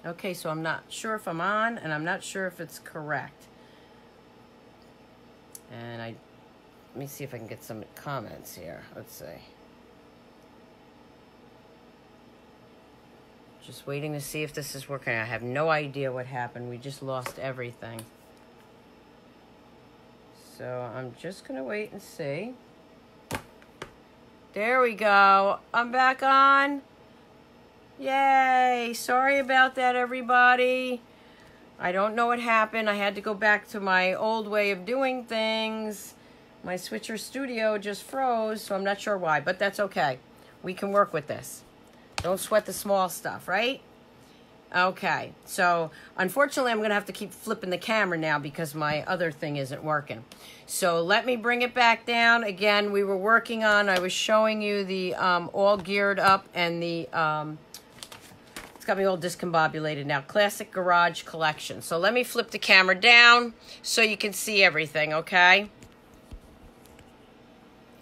Okay, so I'm not sure if I'm on, and I'm not sure if it's correct. And let me see if I can get some comments here. Let's see. Just waiting to see if this is working. I have no idea what happened. We just lost everything. So I'm just gonna wait and see. There we go. I'm back on. Yay. Sorry about that, everybody. I don't know what happened. I had to go back to my old way of doing things. My Switcher Studio just froze, so I'm not sure why, but that's okay. We can work with this. Don't sweat the small stuff, right? Okay, so unfortunately I'm going to have to keep flipping the camera now because my other thing isn't working. So let me bring it back down. Again, we were working on, I was showing you the all geared up and the, it's got me all discombobulated now, Classic Garage Collection. So let me flip the camera down so you can see everything, okay?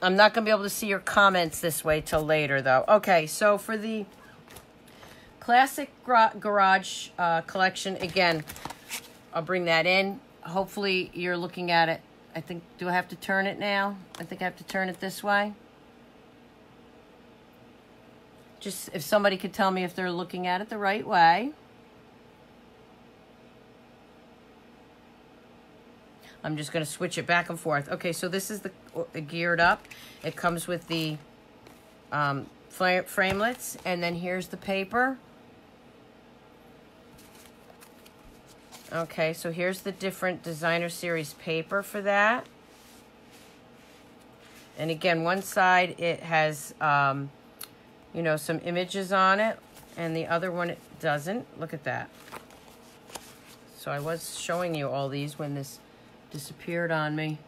I'm not going to be able to see your comments this way till later, though. Okay, so for the Classic Garage Collection, again, I'll bring that in. Hopefully you're looking at it. I think, do I have to turn it now? I think I have to turn it this way. Just if somebody could tell me if they're looking at it the right way. I'm just going to switch it back and forth. Okay, so this is the geared up. It comes with the framelits, and then here's the paper. Okay, so here's the different designer series paper for that. And again, one side it has, you know, some images on it, and the other one it doesn't. Look at that. So I was showing you all these when this disappeared on me.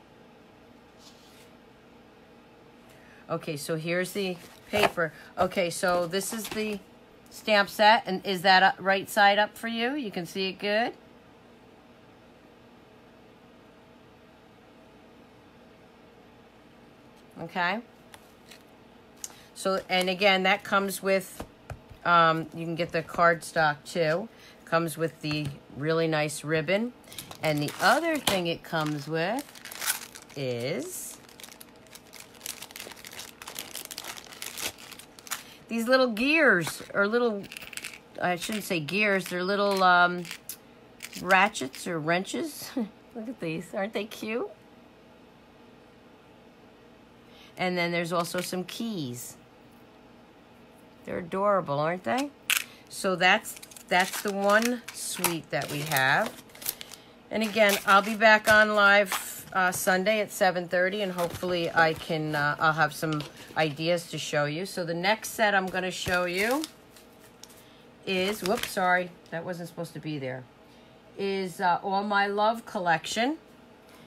Okay, so here's the paper. Okay, so this is the stamp set, and is that right side up for you? You can see it good? Okay. So, and again, that comes with, you can get the cardstock too. Comes with the really nice ribbon. And the other thing it comes with is these little gears, or little, I shouldn't say gears, they're little ratchets or wrenches. Look at these, aren't they cute? And then there's also some keys. They're adorable, aren't they? So that's the one suite that we have. And again, I'll be back on live Sunday at 7:30, and hopefully I can, I'll have some ideas to show you. So the next set I'm going to show you is, whoops, sorry, that wasn't supposed to be there, is All My Love collection.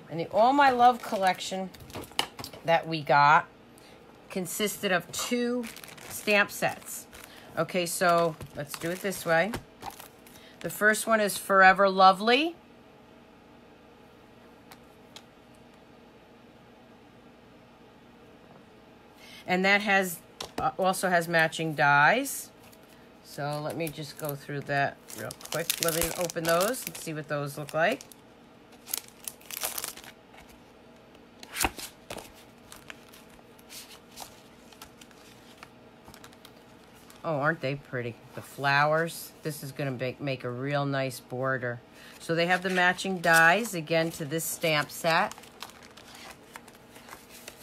And the All My Love collection that we got consisted of 2 stamp sets. Okay, so let's do it this way. The first one is Forever Lovely. And that has also has matching dies. So let me just go through that real quick. Let me open those and see what those look like. Oh, aren't they pretty? The flowers. This is going to make a real nice border. So they have the matching dies, again, to this stamp set.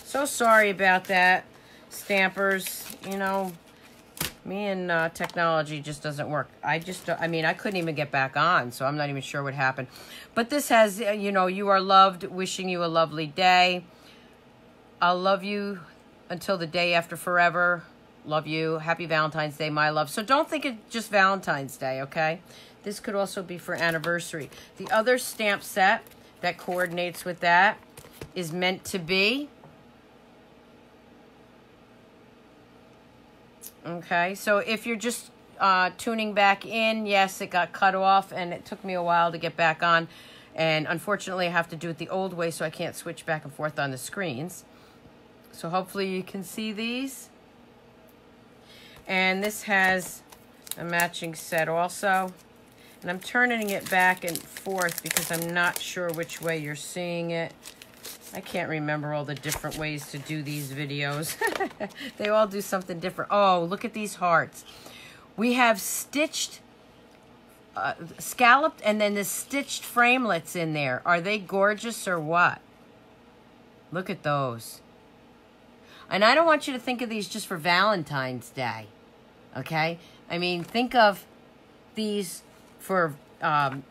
So sorry about that, stampers. You know, me and technology just doesn't work. I mean, I couldn't even get back on, so I'm not even sure what happened. But this has, you know, you are loved, wishing you a lovely day. I'll love you until the day after forever. Love you. Happy Valentine's Day, my love. So don't think it's just Valentine's Day, okay? This could also be for anniversary. The other stamp set that coordinates with that is Meant to Be. Okay, so if you're just tuning back in, yes, it got cut off, and it took me a while to get back on. And unfortunately, I have to do it the old way, so I can't switch back and forth on the screens. So hopefully you can see these. And this has a matching set also. And I'm turning it back and forth because I'm not sure which way you're seeing it. I can't remember all the different ways to do these videos. They all do something different. Oh, look at these hearts. We have stitched, scalloped, and then the stitched framelits in there. Are they gorgeous or what? Look at those. And I don't want you to think of these just for Valentine's Day, okay? I mean, think of these for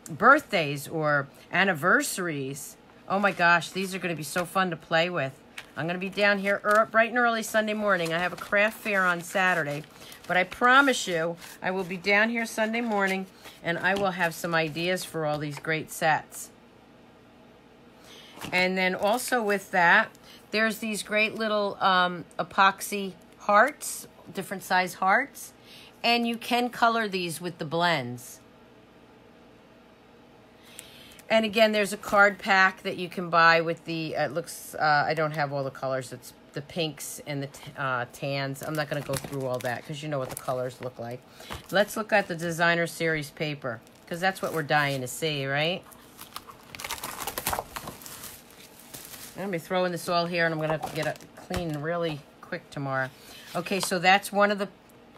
birthdays or anniversaries. Oh my gosh, these are going to be so fun to play with. I'm going to be down here bright and early Sunday morning. I have a craft fair on Saturday, but I promise you I will be down here Sunday morning and I will have some ideas for all these great sets. And then also with that, there's these great little epoxy hearts, different size hearts, and you can color these with the blends. And again, there's a card pack that you can buy with the, it looks, I don't have all the colors. It's the pinks and the tans. I'm not going to go through all that because you know what the colors look like. Let's look at the designer series paper because that's what we're dying to see, right? I'm going to be throwing this all here and I'm going to have to get it clean really quick tomorrow. Okay, so that's one of the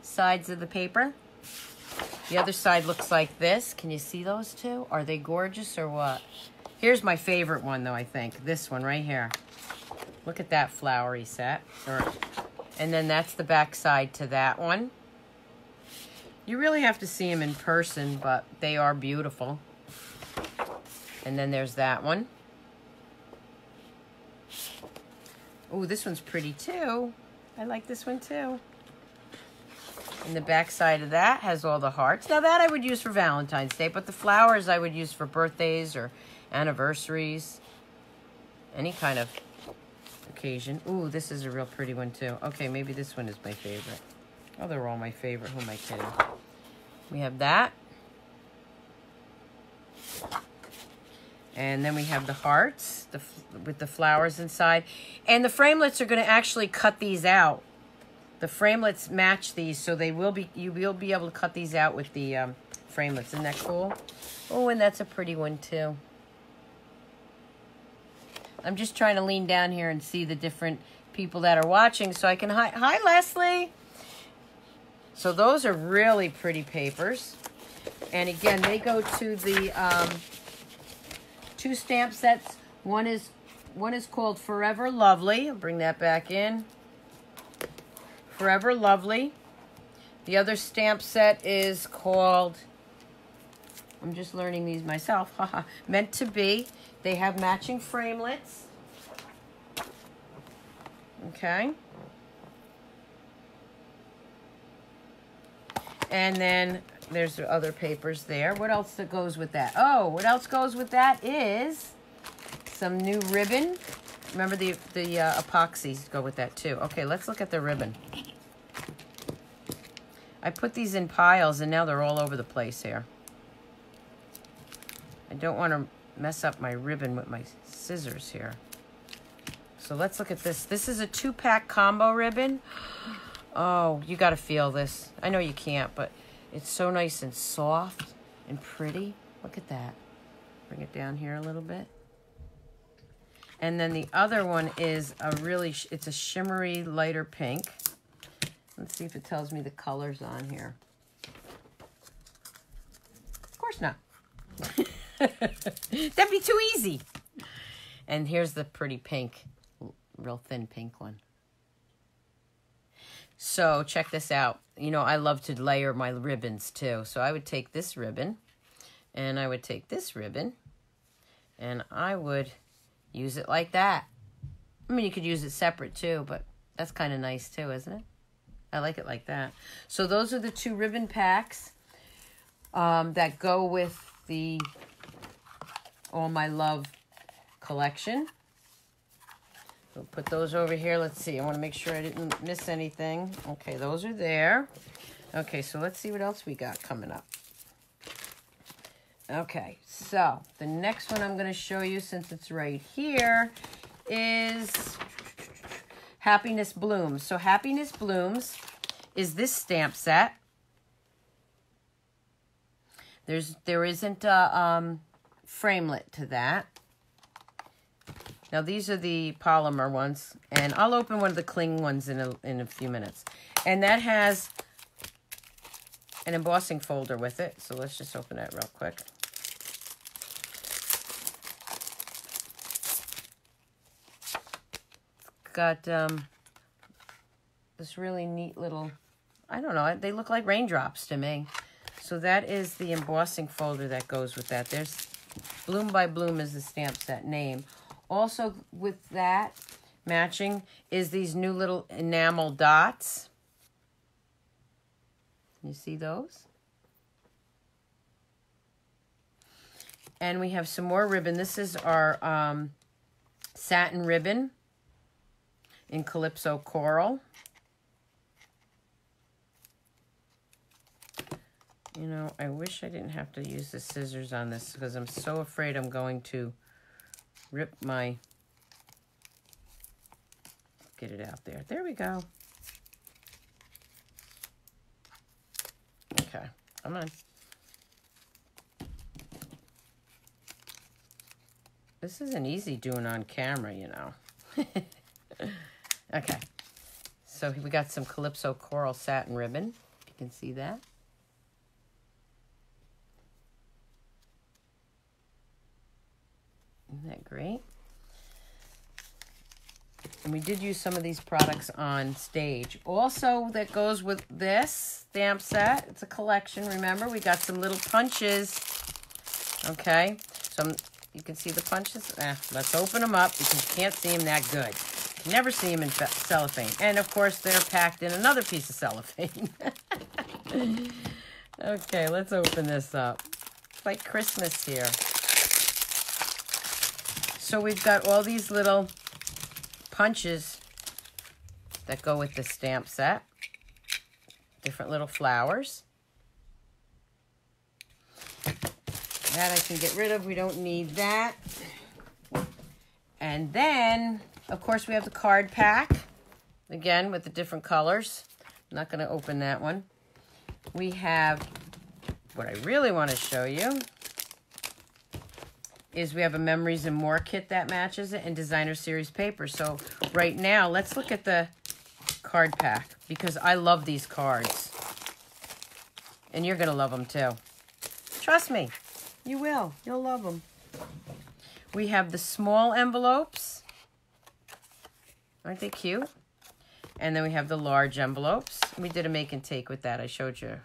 sides of the paper. The other side looks like this. Can you see those two? Are they gorgeous or what? Here's my favorite one, though, I think. This one right here. Look at that flowery set. And then that's the back side to that one. You really have to see them in person, but they are beautiful. And then there's that one. Oh, this one's pretty, too. I like this one, too. And the back side of that has all the hearts. Now that I would use for Valentine's Day, but the flowers I would use for birthdays or anniversaries. Any kind of occasion. Ooh, this is a real pretty one too. Okay, maybe this one is my favorite. Oh, they're all my favorite. Who am I kidding? We have that. And then we have the hearts with the flowers inside. And the framelits are going to actually cut these out. The framelits match these, so you will be able to cut these out with the framelits. Isn't that cool? Oh, and that's a pretty one too. I'm just trying to lean down here and see the different people that are watching so I can hi Leslie. So those are really pretty papers. And again, they go to the two stamp sets. One is called Forever Lovely. I'll bring that back in. Forever Lovely. The other stamp set is called, I'm just learning these myself, haha, Meant to Be. They have matching framelits. Okay. And then there's the other papers there. What else that goes with that? Oh, what else goes with that is some new ribbon. Remember the epoxies go with that too. Okay, let's look at the ribbon. I put these in piles and now they're all over the place here. I don't want to mess up my ribbon with my scissors here. So let's look at this. This is a 2-pack combo ribbon. Oh, you got to feel this. I know you can't, but it's so nice and soft and pretty. Look at that. Bring it down here a little bit. And then the other one is a really, it's a shimmery lighter pink. Let's see if it tells me the colors on here. Of course not. That'd be too easy. And here's the pretty pink, real thin pink one. So check this out. You know, I love to layer my ribbons too. So I would take this ribbon and I would take this ribbon and I would use it like that. I mean, you could use it separate too, but that's kind of nice too, isn't it? I like it like that. So those are the 2 ribbon packs that go with the All My Love collection. We'll put those over here. Let's see. I want to make sure I didn't miss anything. Okay, those are there. Okay, so let's see what else we got coming up. Okay, so the next one I'm going to show you, since it's right here, is Happiness Blooms. So Happiness Blooms is this stamp set. There isn't a framelit to that. Now these are the polymer ones, and I'll open one of the cling ones in a few minutes. And that has an embossing folder with it, so let's just open that real quick. It's got this really neat little, I don't know, they look like raindrops to me. So that is the embossing folder that goes with that. There's Bloom by Bloom is the stamp set name. Also with that, matching, is these new little enamel dots. You see those? And we have some more ribbon. This is our Satin Ribbon in Calypso Coral. You know, I wish I didn't have to use the scissors on this because I'm so afraid I'm going to rip my... Get it out there. There we go. Okay, come on. This isn't easy doing on camera, you know. Okay, so we got some Calypso Coral Satin Ribbon. You can see that. Isn't that great? And we did use some of these products on stage. Also, that goes with this stamp set. It's a collection, remember? We got some little punches. Okay, so you can see the punches. Let's open them up because you can't see them that good. You can never see them in cellophane. And, of course, they're packed in another piece of cellophane. Okay, let's open this up. It's like Christmas here. So we've got all these little punches that go with the stamp set. Different little flowers. That I can get rid of. We don't need that. And then, of course, we have the card pack. Again, with the different colors. I'm not going to open that one. We have, what I really want to show you is we have a Memories and More kit that matches it and designer series paper. So right now, let's look at the card pack because I love these cards. And you're going to love them too. Trust me, you will. You'll love them. We have the small envelopes. Aren't they cute? And then we have the large envelopes. We did a make and take with that. I showed you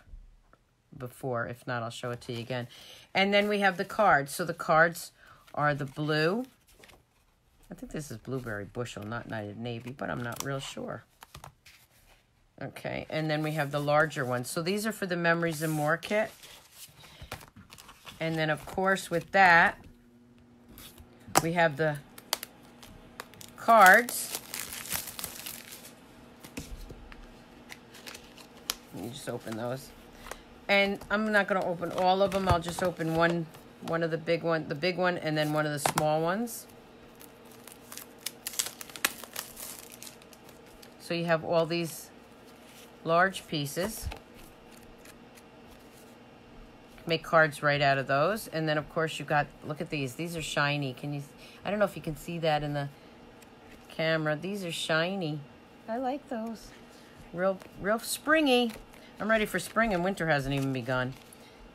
before. If not, I'll show it to you again. And then we have the cards. So the cards are the blue. I think this is Blueberry Bushel, not Knighted Navy, but I'm not real sure. Okay, and then we have the larger ones. So these are for the Memories and More kit. And then, of course, with that, we have the cards. Let me just open those. And I'm not going to open all of them. I'll just open one of the big one, and then one of the small ones. So you have all these large pieces. Make cards right out of those. And then, of course, you've got, look at these. These are shiny. Can you, I don't know if you can see that in the camera. These are shiny. I like those. Real springy. I'm ready for spring and winter hasn't even begun.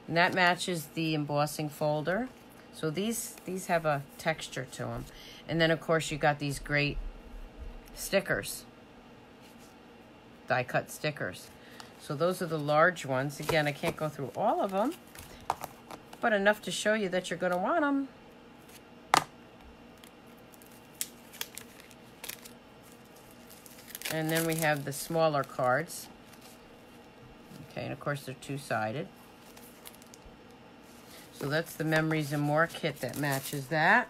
And that matches the embossing folder. So these have a texture to them. And then, of course, you got these great stickers. Die cut stickers. So those are the large ones. Again, I can't go through all of them, but enough to show you that you're going to want them. And then we have the smaller cards. Okay, and of course they're two-sided. So that's the Memories and More kit that matches that.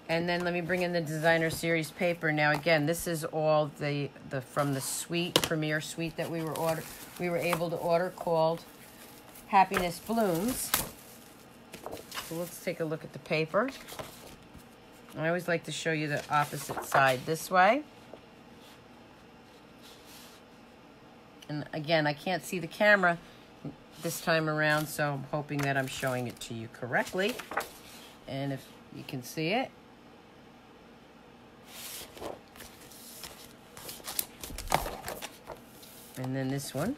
And then let me bring in the designer series paper. Now again, this is all the from the suite, premiere suite that we were able to order called Happiness Blooms. So let's take a look at the paper. I always like to show you the opposite side this way. And again, I can't see the camera this time around, so I'm hoping that I'm showing it to you correctly. And if you can see it. And then this one.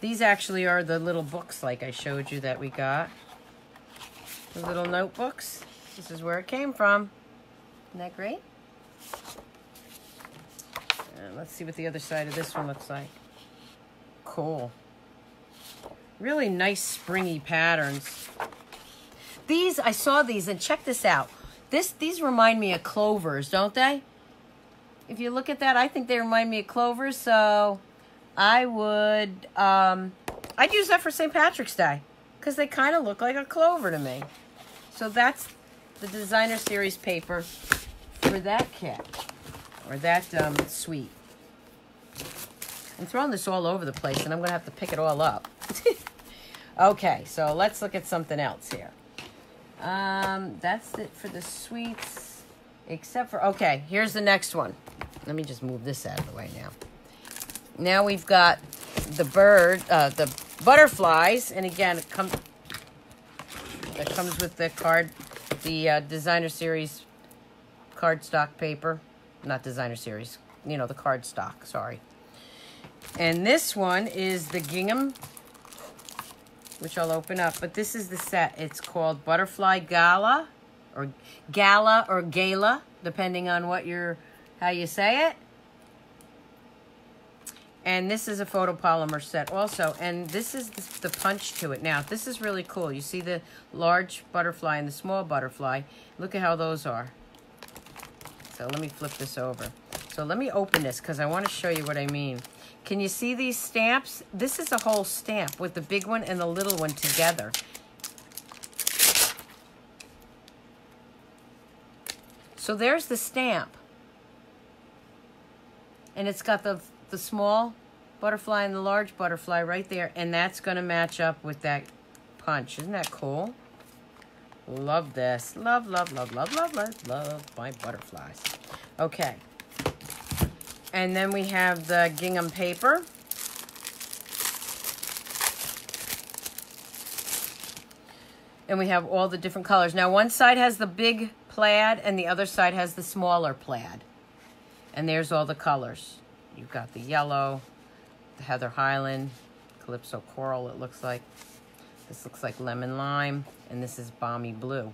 These actually are the little books like I showed you that we got. The little notebooks. This is where it came from. Isn't that great? Let's see what the other side of this one looks like. Cool. Really nice springy patterns. These, I saw these, and check this out. These remind me of clovers, don't they? If you look at that, I think they remind me of clovers, so I would, I'd use that for St. Patrick's Day, because they kind of look like a clover to me. So that's the designer series paper for that kit, or that suite. I'm throwing this all over the place, and I'm going to have to pick it all up. Okay, so let's look at something else here. That's it for the suites, except for, okay, here's the next one. Let me just move this out of the way now. Now we've got the the butterflies, and again, it comes with the card, the designer series cardstock paper. Not designer series, you know, the cardstock, sorry. And this one is the Gingham, which I'll open up, but this is the set. It's called Butterfly Gala, or Gala, depending on how you say it. And this is a photopolymer set also, and this is the punch to it. Now, this is really cool. You see the large butterfly and the small butterfly. Look at how those are. So let me flip this over. So let me open this because I want to show you what I mean. Can you see these stamps? This is a whole stamp with the big one and the little one together. So there's the stamp. And it's got the small butterfly and the large butterfly right there. And that's going to match up with that punch. Isn't that cool? Love this. Love, love, love, love, love, love, love my butterflies. Okay. And then we have the gingham paper. And we have all the different colors. Now, one side has the big plaid and the other side has the smaller plaid. And there's all the colors. You've got the yellow, the Heather Highland, Calypso Coral, it looks like. This looks like lemon lime, and this is balmy blue.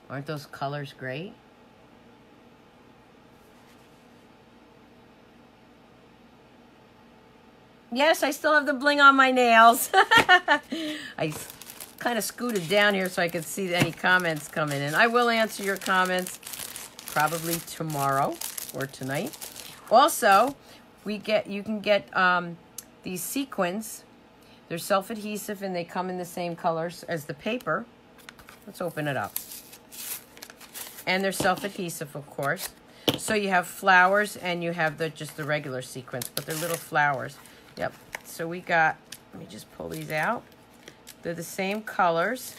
Aren't those colors great? Yes, I still have the bling on my nails. I kind of scooted down here so I could see any comments coming in. I will answer your comments probably tomorrow or tonight. Also, you can get these sequins. They're self-adhesive and they come in the same colors as the paper. Let's open it up. And they're self-adhesive, of course. So you have flowers and you have just the regular sequins, but they're little flowers. Yep. So we got, let me just pull these out. They're the same colors.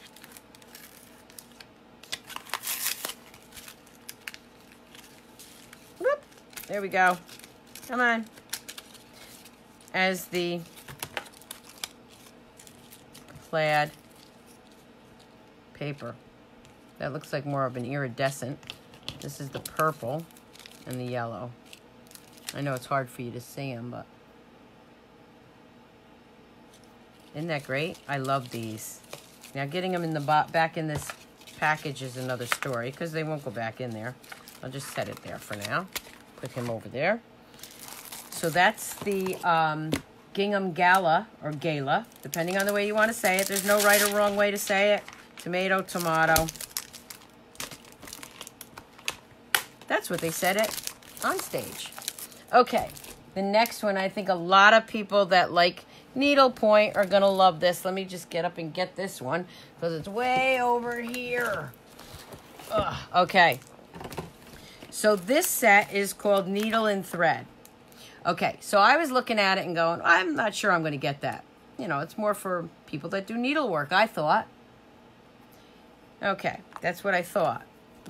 Whoop. There we go. Come on. As the plaid paper. That looks like more of an iridescent. This is the purple and the yellow. I know it's hard for you to see them, but isn't that great? I love these. Now getting them in the back in this package is another story because they won't go back in there. I'll just set it there for now. Put him over there. So that's the Gingham Gala, or Gala, depending on the way you want to say it. There's no right or wrong way to say it. Tomato, tomato. That's what they said it on stage. Okay, the next one, I think a lot of people that like needlepoint are going to love this. Let me just get up and get this one because it's way over here. Ugh. Okay, so this set is called Needle and Thread. Okay, so I was looking at it and going, I'm not sure I'm going to get that. You know, it's more for people that do needlework, I thought. Okay, that's what I thought.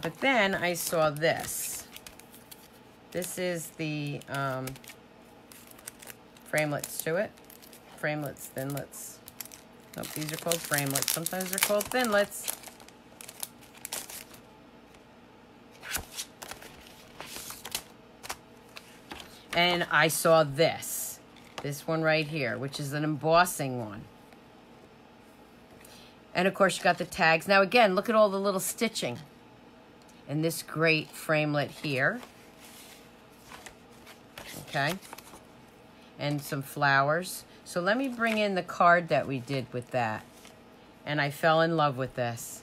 But then I saw this. This is the framelits to it. Framelits, thinlits. Oh, these are called framelits. Sometimes they're called thinlits. And I saw this one right here, which is an embossing one. And of course you got the tags. Now again, look at all the little stitching. And this great framelit here. Okay. And some flowers. So let me bring in the card that we did with that. And I fell in love with this.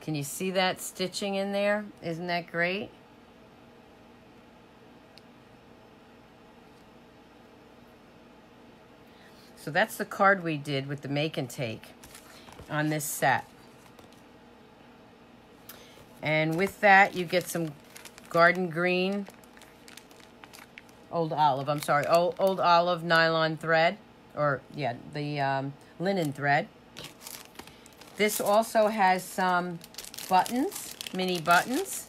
Can you see that stitching in there? Isn't that great? So that's the card we did with the make and take on this set. And with that, you get some garden green, old olive nylon thread, or yeah, the linen thread. This also has some buttons, mini buttons.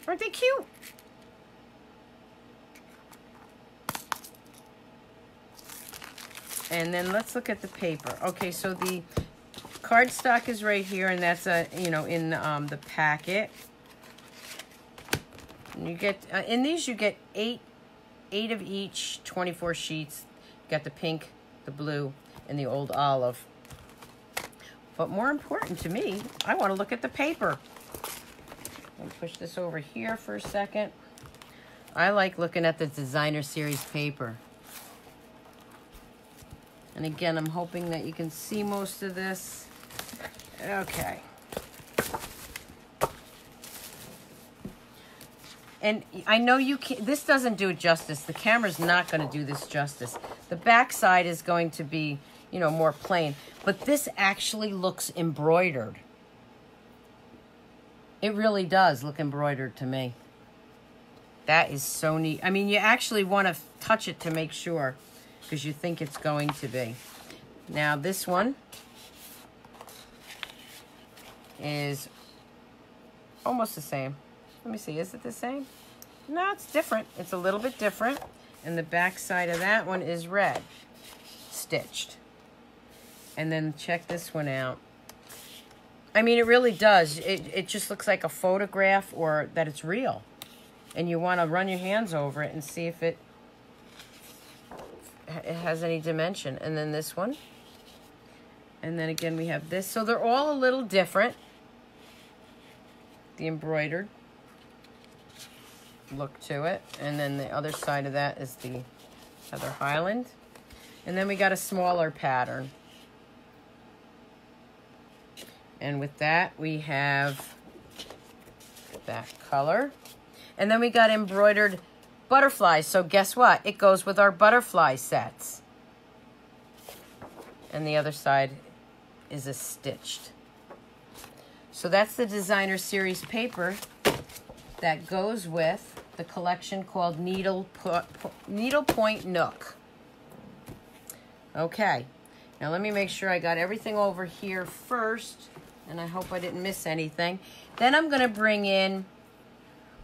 Aren't they cute? And then let's look at the paper. Okay, so the cardstock is right here, and that's in the packet. And you get in these you get eight of each, 24 sheets. You got the pink, the blue, and the old olive. But more important to me, I want to look at the paper. Let me push this over here for a second. I like looking at the designer series paper. And again, I'm hoping that you can see most of this. Okay. And I know you can't, this doesn't do it justice. The camera's not going to do this justice. The back side is going to be, more plain. But this actually looks embroidered. It really does look embroidered to me. That is so neat. I mean, you actually want to touch it to make sure, because you think it's going to be. Now this one is almost the same. Let me see, is it the same? No, it's different. It's a little bit different. And the back side of that one is red, stitched. And then check this one out. I mean, it really does. It just looks like a photograph, or that it's real. And you want to run your hands over it and see if it has any dimension. And then this one. And then again we have this. So they're all a little different. The embroidered look to it. And then the other side of that is the Heather Highland. And then we got a smaller pattern. And with that we have that color. And then we got embroidered butterflies. So guess what? It goes with our butterfly sets. And the other side is a stitched. So that's the designer series paper that goes with the collection called Needlepoint Nook. Okay. Now let me make sure I got everything over here first. And I hope I didn't miss anything. Then I'm going to bring in,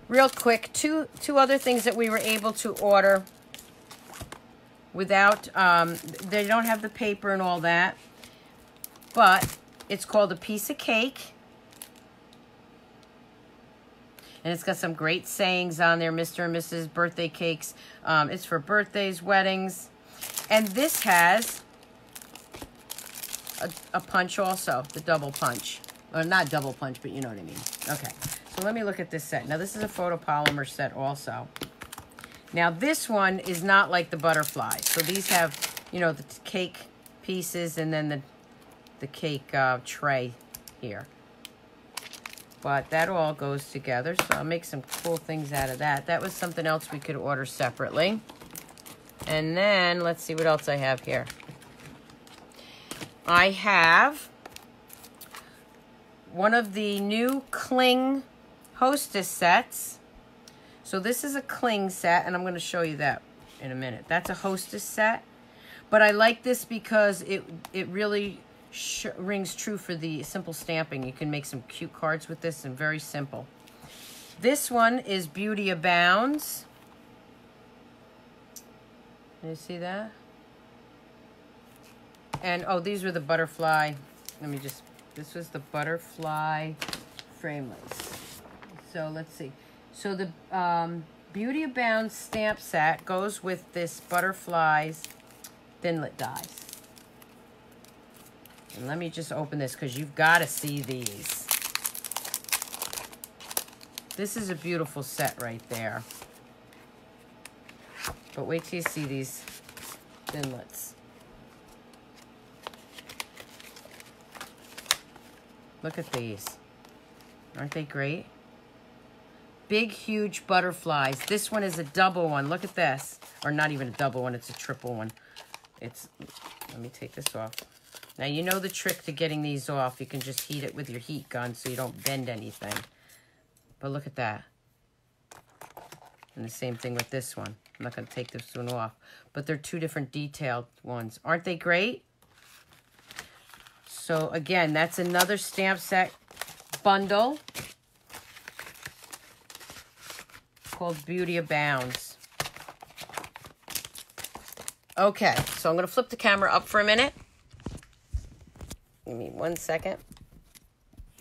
real quick, two other things that we were able to order without, they don't have the paper and all that, but it's called A Piece of Cake. And it's got some great sayings on there, Mr. and Mrs. birthday cakes. It's for birthdays, weddings. And this has a punch also, the double punch. Or not double punch, but you know what I mean. Okay. So let me look at this set. Now, this is a photopolymer set also. Now, this one is not like the butterfly. So these have, the cake pieces and then the cake tray here. But that all goes together. So I'll make some cool things out of that. That was something else we could order separately. And then, let's see what else I have here. I have one of the new cling Hostess sets. So this is a cling set, and I'm going to show you that in a minute. That's a Hostess set. But I like this because it really rings true for the simple stamping. You can make some cute cards with this and very simple. This one is Beauty Abounds. Can you see that? And, oh, these were the butterfly. Let me just, this was the butterfly framelits. So let's see. So the Beauty Abounds stamp set goes with this butterflies thinlit dies. And let me just open this because you've got to see these. This is a beautiful set right there. But wait till you see these thinlits. Look at these. Aren't they great? Big, huge butterflies. This one is a double one. Look at this. Or not even a double one. It's a triple one. It's, let me take this off. Now, you know the trick to getting these off. You can just heat it with your heat gun so you don't bend anything. But look at that. And the same thing with this one. I'm not going to take this one off. But they're two different detailed ones. Aren't they great? So, again, that's another stamp set bundle called Beauty Abounds. Okay, so I'm going to flip the camera up for a minute. Give me 1 second.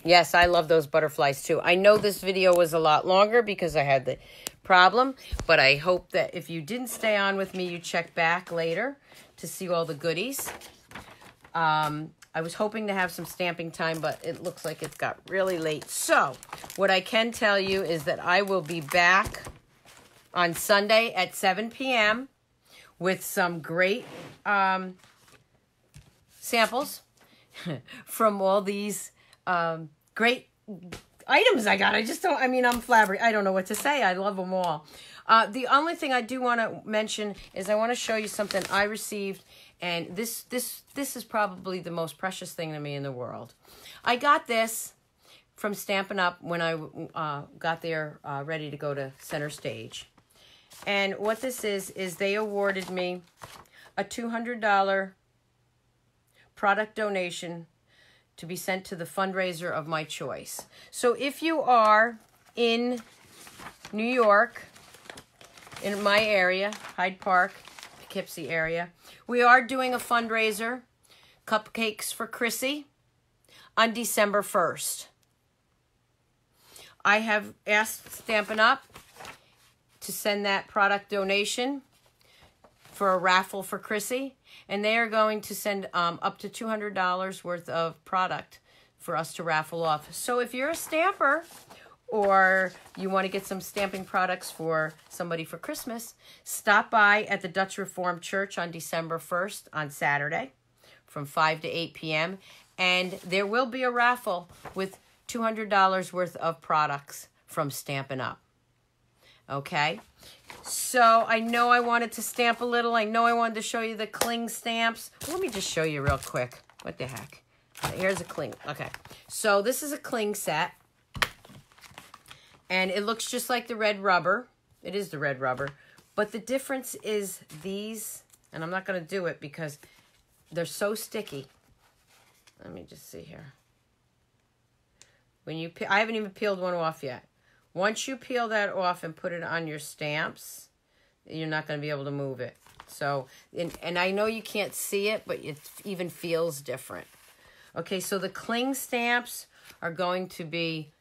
Yes, I love those butterflies too. I know this video was a lot longer because I had the problem, but I hope that if you didn't stay on with me, you check back later to see all the goodies. I was hoping to have some stamping time, but it looks like it's got really late. So, what I can tell you is that I will be back on Sunday at 7 p.m. with some great samples from all these great items I got. I just don't, I mean, I'm flabbergasted. I don't know what to say. I love them all. The only thing I do want to mention is I want to show you something I received, and this is probably the most precious thing to me in the world. I got this from Stampin' Up! When I got there ready to go to center stage. And what this is they awarded me a $200 product donation to be sent to the fundraiser of my choice. So if you are in New York, in my area, Hyde Park, Poughkeepsie area, we are doing a fundraiser, Cupcakes for Chrissy, on December 1st. I have asked Stampin' Up! To send that product donation for a raffle for Chrissy, and they are going to send up to $200 worth of product for us to raffle off. So if you're a stamper or you want to get some stamping products for somebody for Christmas, stop by at the Dutch Reformed Church on December 1st on Saturday from 5 to 8 p.m. And there will be a raffle with $200 worth of products from Stampin' Up! Okay, so I know I wanted to stamp a little. I know I wanted to show you the cling stamps. Let me just show you real quick. What the heck? Here's a cling. Okay, so this is a cling set. And it looks just like the red rubber. It is the red rubber. But the difference is these, and I'm not going to do it because they're so sticky. Let me just see here. When you, I haven't even peeled one off yet. Once you peel that off and put it on your stamps, you're not going to be able to move it. So, and I know you can't see it, but it even feels different. Okay, so the cling stamps are going to be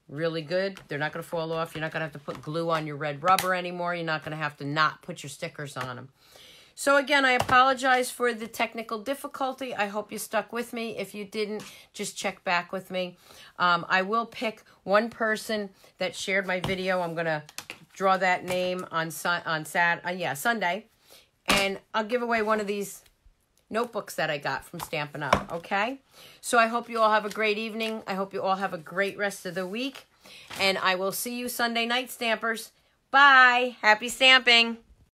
really good. They're not going to fall off. You're not going to have to put glue on your red rubber anymore. You're not going to have to not put your stickers on them. So again, I apologize for the technical difficulty. I hope you stuck with me. If you didn't, just check back with me. I will pick one person that shared my video. I'm going to draw that name on Sunday. And I'll give away one of these notebooks that I got from Stampin' Up!, okay? So I hope you all have a great evening. I hope you all have a great rest of the week. And I will see you Sunday night, Stampers. Bye. Happy stamping.